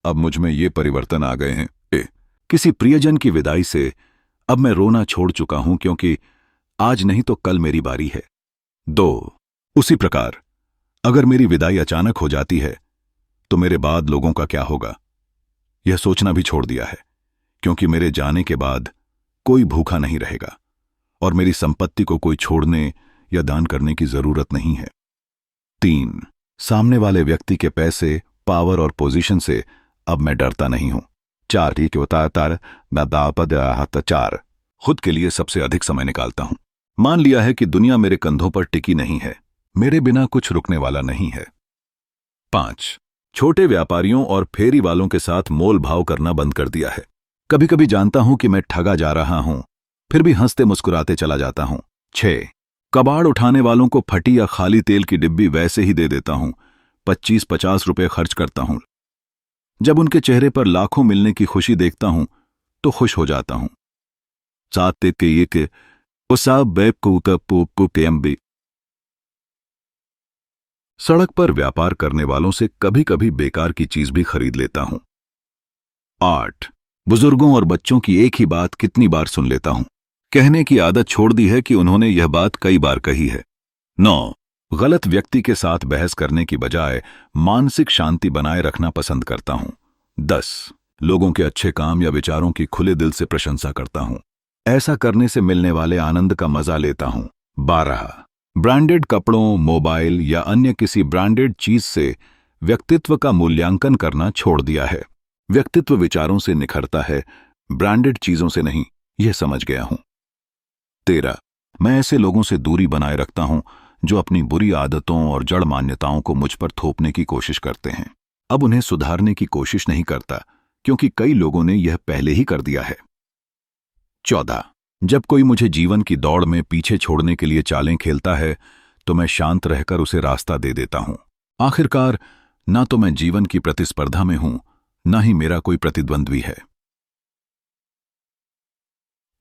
अब मुझ में ये परिवर्तन आ गए हैं। किसी प्रियजन की विदाई से अब मैं रोना छोड़ चुका हूं, क्योंकि आज नहीं तो कल मेरी बारी है। 2 उसी प्रकार अगर मेरी विदाई अचानक हो जाती है तो मेरे बाद लोगों का क्या होगा, यह सोचना भी छोड़ दिया है, क्योंकि मेरे जाने के बाद कोई भूखा नहीं रहेगा और मेरी संपत्ति को कोई छोड़ने या दान करने की जरूरत नहीं है। 3 सामने वाले व्यक्ति के पैसे, पावर और पोजीशन से अब मैं डरता नहीं हूं। 4 ठीक होता 4 खुद के लिए सबसे अधिक समय निकालता हूं। मान लिया है कि दुनिया मेरे कंधों पर टिकी नहीं है, मेरे बिना कुछ रुकने वाला नहीं है। 5 छोटे व्यापारियों और फेरी वालों के साथ मोल भाव करना बंद कर दिया है। कभी कभी जानता हूं कि मैं ठगा जा रहा हूं, फिर भी हंसते मुस्कुराते चला जाता हूं। 6 कबाड़ उठाने वालों को फटी या खाली तेल की डिब्बी वैसे ही दे देता हूं। 25-50 रुपए खर्च करता हूं। जब उनके चेहरे पर लाखों मिलने की खुशी देखता हूं तो खुश हो जाता हूं। 7 सड़क पर व्यापार करने वालों से कभी कभी बेकार की चीज भी खरीद लेता हूं। 8 बुजुर्गों और बच्चों की एक ही बात कितनी बार सुन लेता हूं। कहने की आदत छोड़ दी है कि उन्होंने यह बात कई बार कही है। 9 गलत व्यक्ति के साथ बहस करने की बजाय मानसिक शांति बनाए रखना पसंद करता हूं। 10 लोगों के अच्छे काम या विचारों की खुले दिल से प्रशंसा करता हूं। ऐसा करने से मिलने वाले आनंद का मजा लेता हूं। 12 ब्रांडेड कपड़ों, मोबाइल या अन्य किसी ब्रांडेड चीज से व्यक्तित्व का मूल्यांकन करना छोड़ दिया है। व्यक्तित्व विचारों से निखरता है, ब्रांडेड चीजों से नहीं, यह समझ गया हूं। 13 मैं ऐसे लोगों से दूरी बनाए रखता हूं जो अपनी बुरी आदतों और जड़ मान्यताओं को मुझ पर थोपने की कोशिश करते हैं। अब उन्हें सुधारने की कोशिश नहीं करता, क्योंकि कई लोगों ने यह पहले ही कर दिया है। 14 जब कोई मुझे जीवन की दौड़ में पीछे छोड़ने के लिए चालें खेलता है तो मैं शांत रहकर उसे रास्ता दे देता हूं। आखिरकार ना तो मैं जीवन की प्रतिस्पर्धा में हूं, ना ही मेरा कोई प्रतिद्वंद्वी है।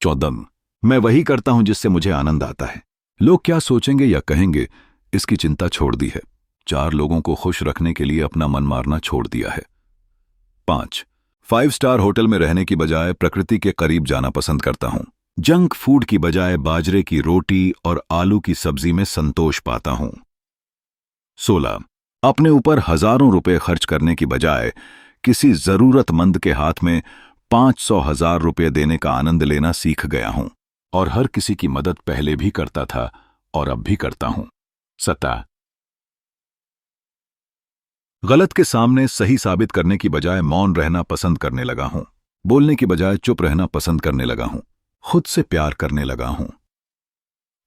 14 मैं वही करता हूं जिससे मुझे आनंद आता है। लोग क्या सोचेंगे या कहेंगे, इसकी चिंता छोड़ दी है। 4 लोगों को खुश रखने के लिए अपना मन मारना छोड़ दिया है। 5 5 स्टार होटल में रहने की बजाय प्रकृति के करीब जाना पसंद करता हूं। जंक फूड की बजाय बाजरे की रोटी और आलू की सब्जी में संतोष पाता हूं। 16 अपने ऊपर हजारों रुपए खर्च करने की बजाय किसी जरूरतमंद के हाथ में 500,000 रुपए देने का आनंद लेना सीख गया हूं और हर किसी की मदद पहले भी करता था और अब भी करता हूं। 17 गलत के सामने सही साबित करने की बजाय मौन रहना पसंद करने लगा हूं। बोलने की बजाय चुप रहना पसंद करने लगा हूं। खुद से प्यार करने लगा हूं।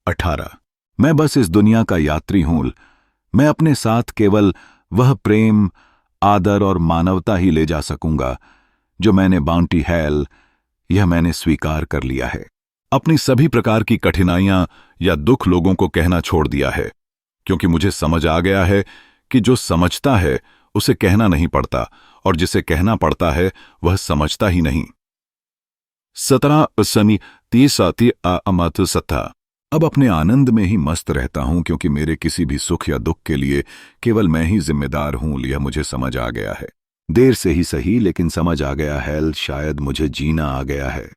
18 मैं बस इस दुनिया का यात्री हूं। मैं अपने साथ केवल वह प्रेम, आदर और मानवता ही ले जा सकूंगा जो मैंने बाउंटी हेल, यह मैंने स्वीकार कर लिया है। अपनी सभी प्रकार की कठिनाइयां या दुख लोगों को कहना छोड़ दिया है, क्योंकि मुझे समझ आ गया है कि जो समझता है उसे कहना नहीं पड़ता और जिसे कहना पड़ता है वह समझता ही नहीं। 17 सनी 30 अब अपने आनंद में ही मस्त रहता हूं, क्योंकि मेरे किसी भी सुख या दुख के लिए केवल मैं ही जिम्मेदार हूं। यह मुझे समझ आ गया है। देर से ही सही, लेकिन समझ आ गया है। शायद मुझे जीना आ गया है।